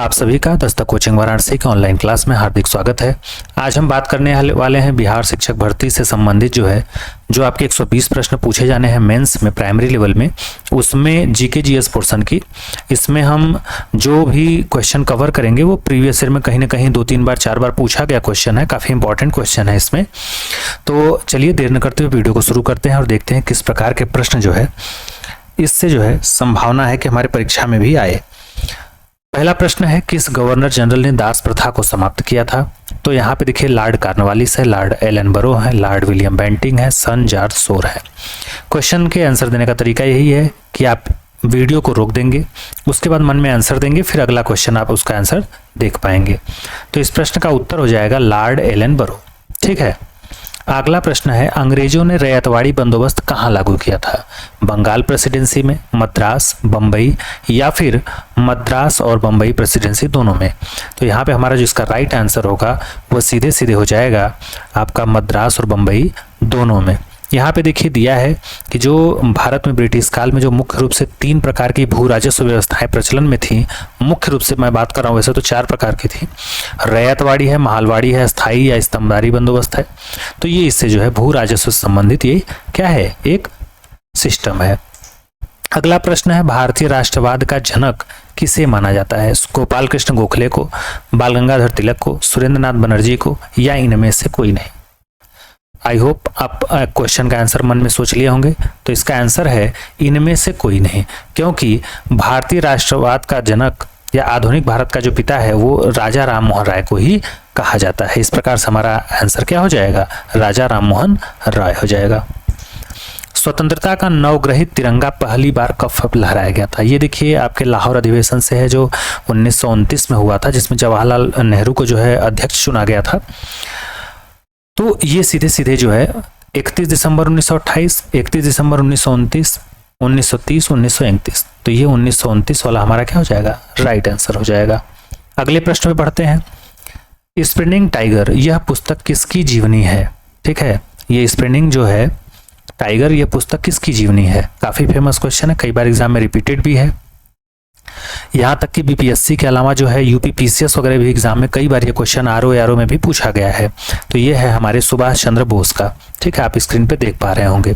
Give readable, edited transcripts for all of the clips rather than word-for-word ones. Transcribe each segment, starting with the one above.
आप सभी का दस्तक कोचिंग वाराणसी के ऑनलाइन क्लास में हार्दिक स्वागत है। आज हम बात करने वाले हैं बिहार शिक्षक भर्ती से संबंधित जो आपके 120 प्रश्न पूछे जाने हैं मेंस में प्राइमरी लेवल में, उसमें जीके जीएस पोर्शन की। इसमें हम जो भी क्वेश्चन कवर करेंगे वो प्रीवियस ईयर में कहीं ना कहीं 2-3 बार 4 बार पूछा गया क्वेश्चन है, काफ़ी इंपॉर्टेंट क्वेश्चन है इसमें। तो चलिए देर न करते हुए वीडियो को शुरू करते हैं और देखते हैं किस प्रकार के प्रश्न इससे संभावना है कि हमारे परीक्षा में भी आए। पहला प्रश्न है, किस गवर्नर जनरल ने दास प्रथा को समाप्त किया था? तो यहाँ पे देखिए लॉर्ड कॉर्नवालिस है, लॉर्ड एलन बरो है, लॉर्ड विलियम बेंटिंग है, सन जॉर्ज शोर है। क्वेश्चन के आंसर देने का तरीका यही है कि आप वीडियो को रोक देंगे, उसके बाद मन में आंसर देंगे, फिर अगला क्वेश्चन आप उसका आंसर देख पाएंगे। तो इस प्रश्न का उत्तर हो जाएगा लॉर्ड एलन बरो। ठीक है, अगला प्रश्न है, अंग्रेजों ने रैयतवाड़ी बंदोबस्त कहाँ लागू किया था? बंगाल प्रेसिडेंसी में, मद्रास, बम्बई या फिर मद्रास और बम्बई प्रेसिडेंसी दोनों में? तो यहाँ पे हमारा जो इसका राइट आंसर होगा वो सीधे सीधे हो जाएगा आपका मद्रास और बम्बई दोनों में। यहाँ पे देखिए दिया है कि जो भारत में ब्रिटिश काल में जो मुख्य रूप से 3 प्रकार की भू राजस्व व्यवस्थाएं प्रचलन में थी, मुख्य रूप से मैं बात कर रहा हूँ, वैसे तो 4 प्रकार की थी। रैयतवाड़ी है, महालवाड़ी है, स्थायी या स्तंभदारी बंदोबस्त है। तो ये इससे भू राजस्व से संबंधित ये क्या है, एक सिस्टम है। अगला प्रश्न है, भारतीय राष्ट्रवाद का जनक किसे माना जाता है? गोपाल कृष्ण गोखले को, बाल गंगाधर तिलक को, सुरेंद्र नाथ बनर्जी को या इनमें से कोई नहीं? आई होप आप क्वेश्चन का आंसर मन में सोच लिए होंगे। तो इसका आंसर है इनमें से कोई नहीं, क्योंकि भारतीय राष्ट्रवाद का जनक या आधुनिक भारत का जो पिता है वो राजा राम मोहन राय को ही कहा जाता है। इस प्रकार से हमारा आंसर क्या हो जाएगा, राजा राम मोहन राय हो जाएगा। स्वतंत्रता का नवग्रहित तिरंगा पहली बार कब लहराया गया था? ये देखिए आपके लाहौर अधिवेशन से है जो 1929 में हुआ था, जिसमें जवाहरलाल नेहरू को अध्यक्ष चुना गया था। तो ये सीधे सीधे 31 दिसंबर 1928, 31 दिसंबर 1929, 1930, 1931। तो ये 1929 वाला हमारा क्या हो जाएगा, राइट आंसर हो जाएगा। अगले प्रश्न में बढ़ते हैं, स्पिनिंग टाइगर यह पुस्तक किसकी जीवनी है? ठीक है, ये स्पिनिंग टाइगर यह पुस्तक किसकी जीवनी है? काफी फेमस क्वेश्चन है, कई बार एग्जाम में रिपीटेड भी है। यहाँ तक कि बीपीएससी के अलावा यूपीपीसीएस वगैरह भी एग्जाम में कई बार ये क्वेश्चन आरओ में भी पूछा गया है। तो ये है हमारे सुभाष चंद्र बोस का। ठीक है, आप स्क्रीन पे देख पा रहे होंगे।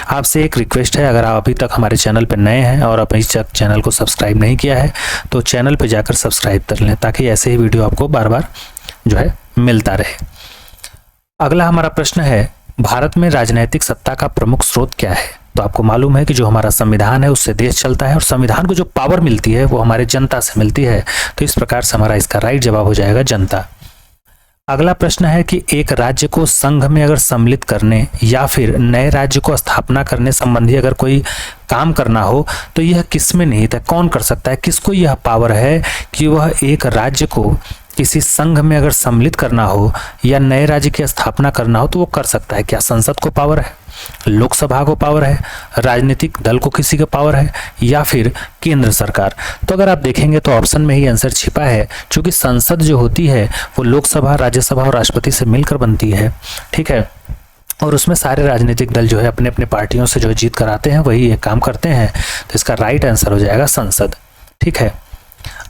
आपसे एक रिक्वेस्ट है, अगर आप अभी तक हमारे चैनल पर नए हैं और अभी तक चैनल को सब्सक्राइब नहीं किया है तो चैनल पर जाकर सब्सक्राइब कर लें, ताकि ऐसे ही वीडियो आपको बार बार मिलता रहे। अगला हमारा प्रश्न है, भारत में राजनैतिक सत्ता का प्रमुख स्रोत क्या है? तो आपको मालूम है कि जो हमारा संविधान है उससे देश चलता है, और संविधान को जो पावर मिलती है वो हमारे जनता से मिलती है। तो इस प्रकार से हमारा इसका राइट जवाब हो जाएगा जनता। अगला प्रश्न है कि एक राज्य को संघ में अगर सम्मिलित करने या फिर नए राज्य को स्थापना करने संबंधी अगर कोई काम करना हो तो यह किस में निहित है? कौन कर सकता है? किसको यह पावर है कि वह एक राज्य को किसी संघ में अगर सम्मिलित करना हो या नए राज्य की स्थापना करना हो तो वो कर सकता है? क्या संसद को पावर है, लोकसभा को पावर है, राजनीतिक दल को किसी का पावर है, या फिर केंद्र सरकार? तो अगर आप देखेंगे तो ऑप्शन में ही आंसर छिपा है, क्योंकि संसद जो होती है वो लोकसभा, राज्यसभा और राष्ट्रपति से मिलकर बनती है। ठीक है, और उसमें सारे राजनीतिक दल अपने अपने पार्टियों से जीत कर आते हैं, वही ये काम करते हैं। तो इसका राइट आंसर हो जाएगा संसद। ठीक है,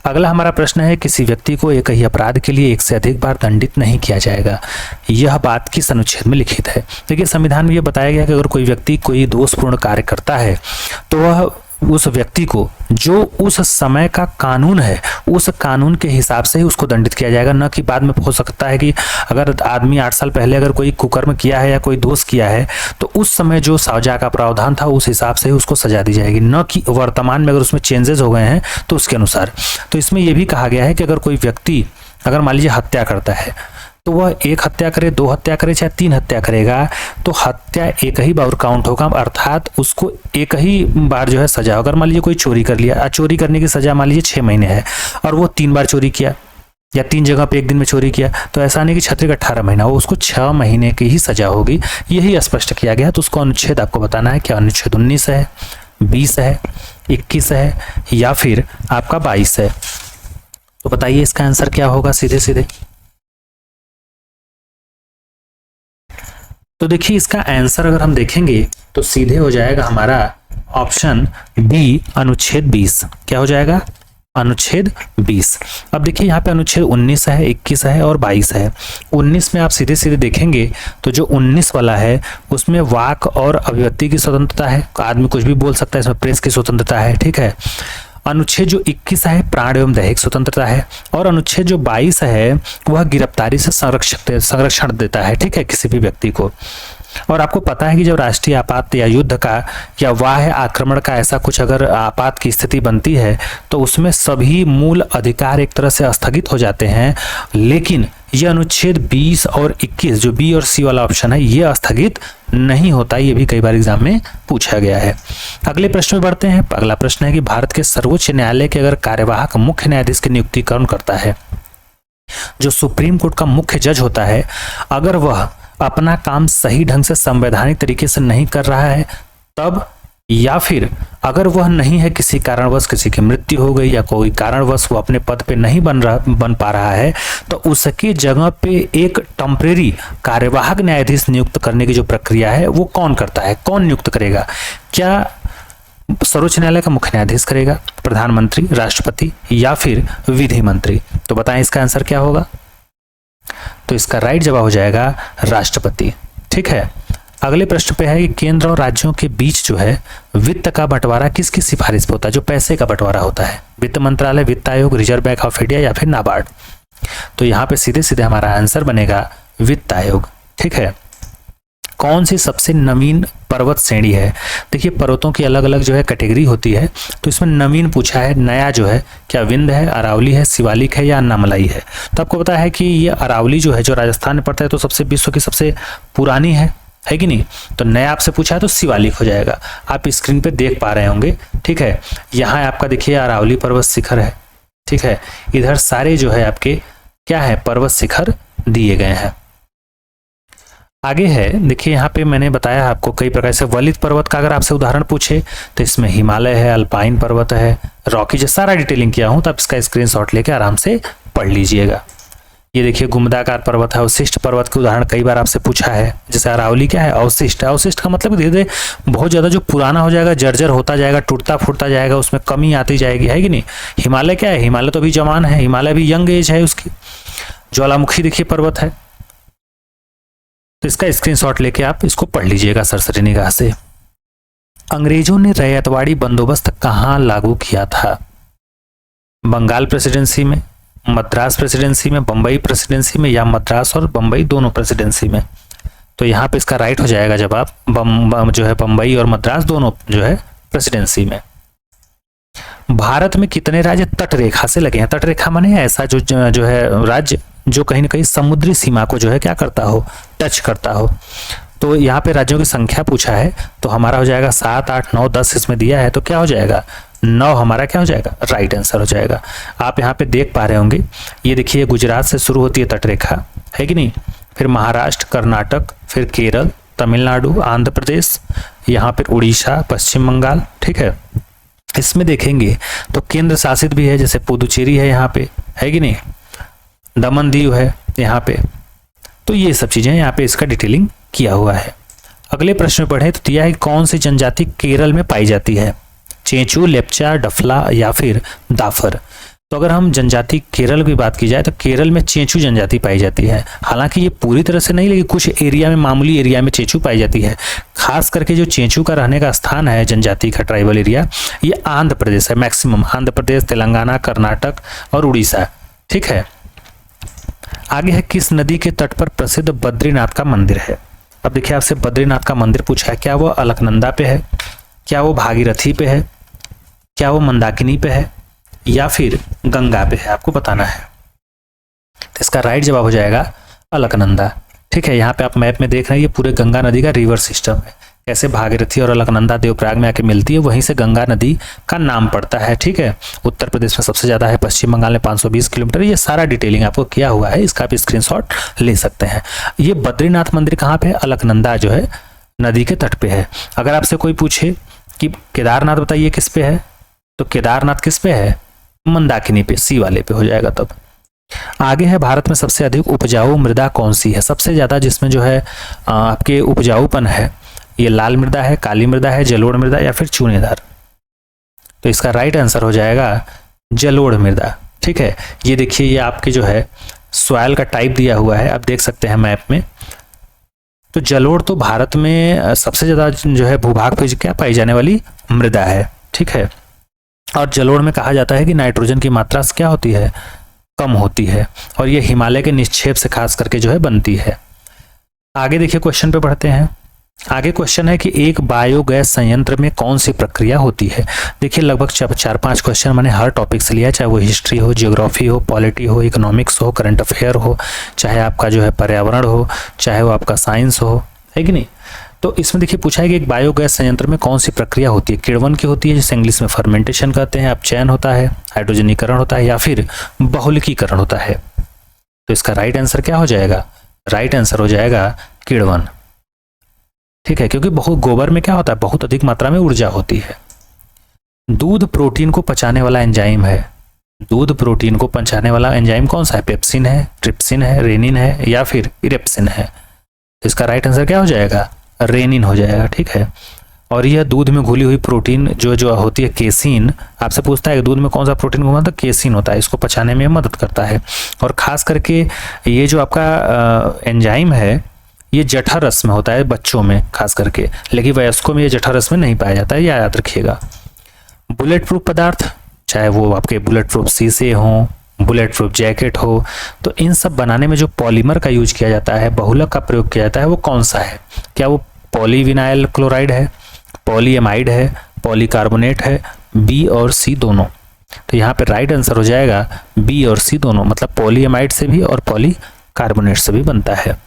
अगला हमारा प्रश्न है, किसी व्यक्ति को एक ही अपराध के लिए एक से अधिक बार दंडित नहीं किया जाएगा, यह बात किस अनुच्छेद में लिखित है? देखिए संविधान में यह बताया गया कि अगर कोई व्यक्ति कोई दोषपूर्ण कार्य करता है तो वह उस व्यक्ति को जो उस समय का कानून है उस कानून के हिसाब से ही उसको दंडित किया जाएगा, न कि बाद में हो सकता है कि अगर आदमी 8 साल पहले अगर कोई कुकर्म किया है या कोई दोष किया है तो उस समय जो सजा का प्रावधान था उस हिसाब से ही उसको सजा दी जाएगी, न कि वर्तमान में अगर उसमें चेंजेस हो गए हैं तो उसके अनुसार। तो इसमें यह भी कहा गया है कि अगर कोई व्यक्ति अगर मान लीजिए हत्या करता है तो वह 1 हत्या करे, 2 हत्या करे, चाहे 3 हत्या करेगा तो हत्या एक ही बार काउंट होगा, अर्थात उसको एक ही बार सजा। अगर मान लीजिए कोई चोरी कर लिया, चोरी करने की सजा मान लीजिए 6 महीने है और वो 3 बार चोरी किया या 3 जगह पे एक दिन में चोरी किया, तो ऐसा नहीं कि 18 महीना, वो उसको 6 महीने की ही सजा होगी, यही स्पष्ट किया गया। तो उसको अनुच्छेद आपको बताना है कि अनुच्छेद 19 है, 20 है, 21 है या फिर आपका 22 है। तो बताइए इसका आंसर क्या होगा सीधे सीधे? तो देखिए इसका आंसर अगर हम देखेंगे तो सीधे हो जाएगा हमारा ऑप्शन बी, अनुच्छेद 20। क्या हो जाएगा? अनुच्छेद 20। अब देखिए यहाँ पे अनुच्छेद 19 है, 21 है और 22 है। 19 में आप सीधे सीधे देखेंगे तो जो 19 वाला है उसमें वाक और अभिव्यक्ति की स्वतंत्रता है, आदमी कुछ भी बोल सकता है, इसमें प्रेस की स्वतंत्रता है, ठीक है। अनुच्छेद जो 21 है प्राण एवं दैहिक स्वतंत्रता है, और अनुच्छेद जो 22 है वह गिरफ्तारी से संरक्षण देता है, ठीक है, किसी भी व्यक्ति को। और आपको पता है कि जब राष्ट्रीय आपात या युद्ध का या बाह्य आक्रमण का ऐसा कुछ अगर आपात की स्थिति बनती है तो उसमें सभी मूल अधिकार एक तरह से स्थगित हो जाते हैं, लेकिन यह अनुच्छेद 20 और 21 जो बी और सी वाला ऑप्शन है ये स्थगित नहीं होता। ये भी कई बार एग्जाम में पूछा गया है। अगले प्रश्न में बढ़ते हैं। अगला प्रश्न है कि भारत के सर्वोच्च न्यायालय के अगर कार्यवाहक मुख्य न्यायाधीश की नियुक्ति कौन करता है? जो सुप्रीम कोर्ट का मुख्य जज होता है, अगर वह अपना काम सही ढंग से संवैधानिक तरीके से नहीं कर रहा है तब, या फिर अगर वह नहीं है, किसी कारणवश किसी की मृत्यु हो गई या कोई कारणवश वो अपने पद पे नहीं बन पा रहा है, तो उसकी जगह पे एक टेम्परेरी कार्यवाहक न्यायाधीश नियुक्त करने की जो प्रक्रिया है वो कौन करता है? कौन नियुक्त करेगा? क्या सर्वोच्च न्यायालय का मुख्य न्यायाधीश करेगा, प्रधानमंत्री, राष्ट्रपति या फिर विधि मंत्री? तो बताएं इसका आंसर क्या होगा? तो इसका राइट जवाब हो जाएगा राष्ट्रपति, ठीक है। अगले प्रश्न पे है कि केंद्र और राज्यों के बीच जो है वित्त का बंटवारा किसकी सिफारिश पे होता है? जो पैसे का बंटवारा होता है, वित्त मंत्रालय, वित्त आयोग, रिजर्व बैंक ऑफ इंडिया या फिर नाबार्ड? तो यहाँ पे सीधे सीधे हमारा आंसर बनेगा वित्त आयोग, ठीक है। कौन सी सबसे नवीन पर्वत श्रेणी है? देखिए पर्वतों की अलग अलग जो है कैटेगरी होती है, तो इसमें नवीन पूछा है, नया जो है, क्या विंध्य है, अरावली है, शिवालिक है या अन्नामलाई है? तो आपको पता है कि ये अरावली जो है जो राजस्थान में पड़ता है तो सबसे विश्व की सबसे पुरानी है कि नहीं? तो नया आपसे पूछा है तो शिवालिक हो जाएगा। आप स्क्रीन पे देख पा रहे होंगे, ठीक है। यहाँ आपका देखिए अरावली पर्वत शिखर है, ठीक है। इधर सारे जो है आपके क्या है, पर्वत शिखर दिए गए हैं। आगे है, देखिए यहाँ पे मैंने बताया आपको कई प्रकार से वलित पर्वत का अगर आपसे उदाहरण पूछे तो इसमें हिमालय है, अल्पाइन पर्वत है, रॉकी, जो सारा डिटेलिंग किया हूं, तो आप इसका स्क्रीनशॉट लेके आराम से पढ़ लीजिएगा। ये देखिए गुम्बदाकार पर्वत है, अवशिष्ट पर्वत के उदाहरण कई बार आपसे पूछा है। जैसे अरावली क्या है, अवशिष्ट। अवशिष्ट का मतलब धीरे धीरे बहुत ज्यादा जो पुराना हो जाएगा, जर्जर होता जाएगा, टूटता फूटता जाएगा, उसमें कमी आती जाएगी, है कि नहीं? हिमालय क्या है? हिमालय तो अभी जवान है, हिमालय भी यंग एज है उसकी। ज्वालामुखी देखिए पर्वत है, तो इसका स्क्रीनशॉट लेके आप इसको पढ़ लीजिएगा सरसरी निगाह से। अंग्रेजों ने रैयतवाड़ी बंदोबस्त कहाँ लागू किया था? बंगाल प्रेसिडेंसी में, मद्रास प्रेसिडेंसी में, बंबई प्रेसिडेंसी में या मद्रास और बंबई दोनों प्रेसिडेंसी में? तो यहाँ पे इसका राइट हो जाएगा जवाब जो है बंबई और मद्रास दोनों जो है प्रेसिडेंसी में। भारत में कितने राज्य तट रेखा से लगे हैं? तट रेखा माने ऐसा जो है राज्य जो कहीं ना कहीं समुद्री सीमा को जो है क्या करता हो, टच करता हो। तो यहाँ पे राज्यों की संख्या पूछा है, तो हमारा हो जाएगा 7, 8, 9, 10 इसमें दिया है, तो क्या हो जाएगा 9 हमारा क्या हो जाएगा, राइट आंसर हो जाएगा। आप यहाँ पे देख पा रहे होंगे, ये देखिए गुजरात से शुरू होती है तट रेखा, है कि नहीं? फिर महाराष्ट्र, कर्नाटक, फिर केरल, तमिलनाडु, आंध्र प्रदेश, यहाँ फिर उड़ीसा, पश्चिम बंगाल, ठीक है। इसमें देखेंगे तो केंद्र शासित भी है, जैसे पुदुचेरी है यहाँ पे, है कि नहीं? दमन दीव है यहाँ पे। तो ये सब चीजें यहाँ पे इसका डिटेलिंग किया हुआ है। अगले प्रश्न में पढ़े तो दिया है कौन सी जनजाति केरल में पाई जाती है? चेंचू, लेप्चा, डफला या फिर दाफर? तो अगर हम जनजाति केरल की बात की जाए तो केरल में चेंचू जनजाति पाई जाती है। हालांकि ये पूरी तरह से नहीं, लेकिन कुछ एरिया में, मामूली एरिया में चेंचू पाई जाती है। खास करके जो चेंचू का रहने का स्थान है जनजाति का ट्राइबल एरिया, ये आंध्र प्रदेश है, मैक्सिमम आंध्र प्रदेश, तेलंगाना, कर्नाटक और उड़ीसा, ठीक है। आगे है किस नदी के तट पर प्रसिद्ध बद्रीनाथ का मंदिर है? अब देखिए आपसे बद्रीनाथ का मंदिर पूछा है, क्या वो अलकनंदा पे है, क्या वो भागीरथी पे है, क्या वो मंदाकिनी पे है या फिर गंगा पे है? आपको बताना है। तो इसका राइट जवाब हो जाएगा अलकनंदा, ठीक है। यहाँ पे आप मैप में देख रहे हैं, ये पूरे गंगा नदी का रिवर सिस्टम है, कैसे भागीरथी और अलकनंदा देवप्रयाग में आके मिलती है, वहीं से गंगा नदी का नाम पड़ता है, ठीक है। उत्तर प्रदेश में सबसे ज्यादा है, पश्चिम बंगाल में 520 किलोमीटर। ये सारा डिटेलिंग आपको किया हुआ है, इसका आप स्क्रीनशॉट ले सकते हैं। ये बद्रीनाथ मंदिर कहाँ पे है? अलकनंदा जो है नदी के तट पे है। अगर आपसे कोई पूछे कि केदारनाथ बताइए किस पे है, तो केदारनाथ किस पे है? मंदाकिनी पे, सी वाले पे हो जाएगा तब। आगे है भारत में सबसे अधिक उपजाऊ मृदा कौन सी है? सबसे ज्यादा जिसमें जो है आपके उपजाऊपन है, ये लाल मृदा है, काली मृदा है, जलोढ़ मृदा या फिर चूनेदार? तो इसका राइट आंसर हो जाएगा जलोढ़ मृदा। ठीक है, ये देखिए ये आपके जो है सॉइल का टाइप दिया हुआ है, आप देख सकते हैं मैप में। तो जलोढ़ तो भारत में सबसे ज्यादा जो है भूभाग पे क्या पाई जाने वाली मृदा है। ठीक है, और जलोढ़ में कहा जाता है कि नाइट्रोजन की मात्रा क्या होती है, कम होती है, और ये हिमालय के निक्षेप से खास करके जो है बनती है। आगे देखिए क्वेश्चन पे बढ़ते हैं। आगे क्वेश्चन है कि एक बायोगैस संयंत्र में कौन सी प्रक्रिया होती है। देखिए लगभग 4-5 क्वेश्चन मैंने हर टॉपिक से लिया है, चाहे वो हिस्ट्री हो, जियोग्राफी हो, पॉलिटी हो, इकोनॉमिक्स हो, करंट अफेयर हो, चाहे आपका जो है पर्यावरण हो, चाहे वो आपका साइंस हो, है कि नहीं। तो इसमें देखिए पूछा है कि एक बायोगैस संयंत्र में कौन सी प्रक्रिया होती है। किण्वन की होती है, जिसे इंग्लिश में फर्मेंटेशन कहते हैं, अपचयन होता है, हाइड्रोजनीकरण होता है, या फिर बहुलकीकरण होता है। तो इसका राइट आंसर क्या हो जाएगा, राइट आंसर हो जाएगा किण्वन। ठीक है, क्योंकि बहुत गोबर में क्या होता है, बहुत अधिक मात्रा में ऊर्जा होती है। दूध प्रोटीन को पचाने वाला एंजाइम है। दूध प्रोटीन को पचाने वाला एंजाइम कौन सा है, पेप्सिन है, ट्रिप्सिन है, रेनिन है, या फिर इरेप्सिन है। तो इसका राइट आंसर क्या हो जाएगा, रेनिन हो जाएगा। ठीक है, और यह दूध में घुली हुई प्रोटीन जो होती है केसिन, आपसे पूछता है कि दूध में कौन सा प्रोटीन घुमा, तो केसिन होता है, इसको पचाने में मदद करता है। और खास करके ये जो आपका एंजाइम है ये जठररस में होता है बच्चों में खास करके, लेकिन वयस्कों में ये जठररस में नहीं पाया जाता है, यह याद रखिएगा। बुलेट प्रूफ पदार्थ, चाहे वो आपके बुलेट प्रूफ शीशे हों, बुलेट प्रूफ जैकेट हो, तो इन सब बनाने में जो पॉलीमर का यूज किया जाता है, बहुलक का प्रयोग किया जाता है, वो कौन सा है। क्या वो पॉलीविनाइल क्लोराइड है, पॉलीएमाइड है, पॉलीकार्बोनेट है, बी और सी दोनों। तो यहाँ पे राइट आंसर हो जाएगा बी और सी दोनों, मतलब पॉलीएमाइड से भी और पॉलीकार्बोनेट से भी बनता है।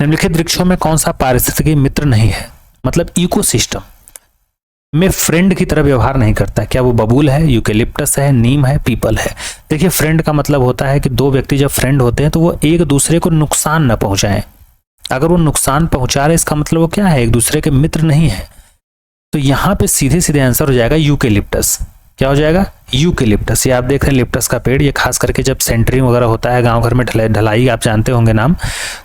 निम्नलिखित वृक्षों में कौन सा पारिस्थितिकी मित्र नहीं है, मतलब इकोसिस्टम में फ्रेंड की तरह व्यवहार नहीं करता। क्या वो बबूल है, यूकेलिप्टस है, नीम है, पीपल है। देखिए फ्रेंड का मतलब होता है कि दो व्यक्ति जब फ्रेंड होते हैं तो वो एक दूसरे को नुकसान न पहुंचाएं। अगर वो नुकसान पहुंचा रहे इसका मतलब वो क्या है, एक दूसरे के मित्र नहीं है। तो यहाँ पे सीधे सीधे आंसर हो जाएगा यूकेलिप्टस। क्या हो जाएगा, यूकेलिप्टस। ये आप देख रहे हैं लिप्टस का पेड़, ये खास करके जब सेंटरिंग वगैरह होता है गांव घर में, ढलाई आप जानते होंगे नाम,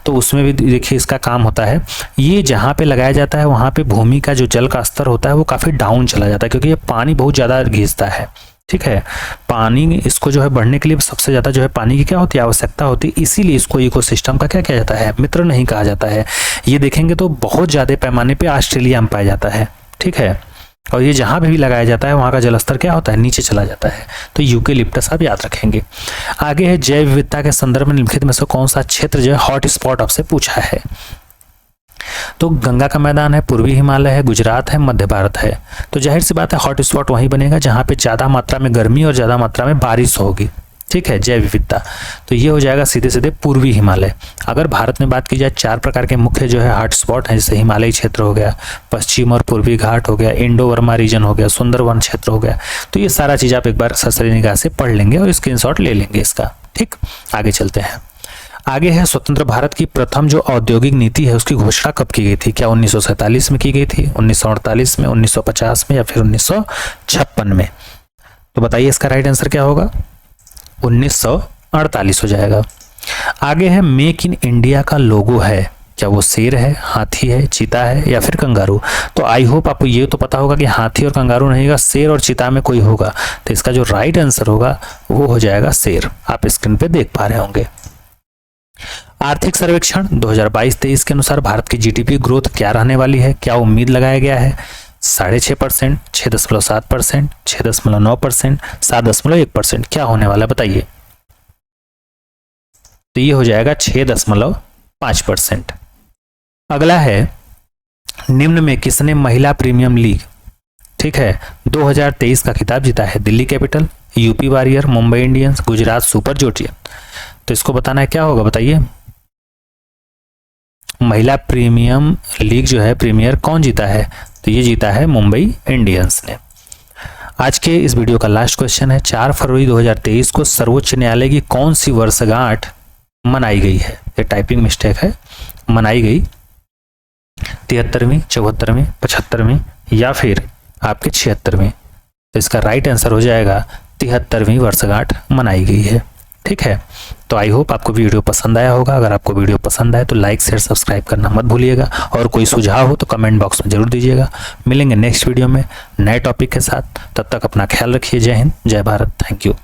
तो उसमें भी देखिए इसका काम होता है। ये जहाँ पे लगाया जाता है वहाँ पे भूमि का जो जल का स्तर होता है वो काफ़ी डाउन चला जाता है, क्योंकि ये पानी बहुत ज़्यादा घिसता है। ठीक है, पानी इसको जो है बढ़ने के लिए सबसे ज़्यादा जो है पानी की क्या होती है, आवश्यकता होती है, इसीलिए इसको इकोसिस्टम का क्या किया जाता है, मित्र नहीं कहा जाता है। ये देखेंगे तो बहुत ज़्यादा पैमाने पर ऑस्ट्रेलिया में पाया जाता है। ठीक है, और ये जहाँ भी लगाया जाता है वहाँ का जलस्तर क्या होता है, नीचे चला जाता है। तो यूकेलिप्टस आप याद रखेंगे। आगे है जैव विविधता के संदर्भ में निम्नलिखित में से कौन सा क्षेत्र जो है हॉट स्पॉट आपसे पूछा है। तो गंगा का मैदान है, पूर्वी हिमालय है, गुजरात है, मध्य भारत है। तो जाहिर सी बात है हॉट स्पॉट वहीं बनेगा जहाँ पे ज़्यादा मात्रा में गर्मी और ज़्यादा मात्रा में बारिश होगी। ठीक है, जैव विविधता, तो ये हो जाएगा सीधे सीधे पूर्वी हिमालय। अगर भारत में बात की जाए 4 प्रकार के मुख्य जो है हॉट स्पॉट हैं, जैसे हिमालयी क्षेत्र हो गया, पश्चिम और पूर्वी घाट हो गया, इंडो वर्मा रीजन हो गया, सुंदरवन क्षेत्र हो गया। तो ये सारा चीज़ आप एक बार सरसरी निगाह से पढ़ लेंगे और स्क्रीनशॉट ले लेंगे इसका। ठीक, आगे चलते हैं। आगे है स्वतंत्र भारत की प्रथम जो औद्योगिक नीति है उसकी घोषणा कब की गई थी। क्या 1947 में की गई थी, 1948 में, 1950 में, या फिर 1956 में। तो बताइए इसका राइट आंसर क्या होगा, 1948 हो जाएगा। आगे है मेक इन इंडिया का लोगो है, क्या वो शेर है, हाथी है, चीता है, या फिर कंगारू। तो आई होप आपको ये तो पता होगा कि हाथी और कंगारू नहीं होगा, शेर और चीता में कोई होगा। तो इसका जो राइट आंसर होगा वो हो जाएगा शेर। आप स्क्रीन पे देख पा रहे होंगे। आर्थिक सर्वेक्षण 2022-23 के अनुसार भारत की जीडीपी ग्रोथ क्या रहने वाली है। क्या उम्मीद लगाया गया है 6.5%, 6.7%, 6.9%, 7.1%। क्या होने वाला बताइए। तो ये हो जाएगा 6.5%। अगला है निम्न में किसने महिला प्रीमियम लीग, ठीक है, 2023 का खिताब जीता है। Delhi Capital, UP Warrior, Mumbai Indians, Gujarat Super Giants. तो इसको बताना है, क्या होगा बताइए। महिला प्रीमियम लीग जो है प्रीमियर कौन जीता है, तो ये जीता है मुंबई इंडियंस ने। आज के इस वीडियो का लास्ट क्वेश्चन है 4 फरवरी 2023 को सर्वोच्च न्यायालय की कौन सी वर्षगांठ मनाई गई है। ये टाइपिंग मिस्टेक है, मनाई गई 73वीं, 74वीं, 75वीं या फिर आपके 76वीं। तो इसका राइट आंसर हो जाएगा 73वीं वर्षगांठ मनाई गई है। ठीक है। तो आई होप आपको वीडियो पसंद आया होगा। अगर आपको वीडियो पसंद आए तो लाइक शेयर सब्सक्राइब करना मत भूलिएगा, और कोई सुझाव हो तो कमेंट बॉक्स में जरूर दीजिएगा। मिलेंगे नेक्स्ट वीडियो में नए टॉपिक के साथ, तब तक अपना ख्याल रखिए। जय हिंद, जय भारत, थैंक यू।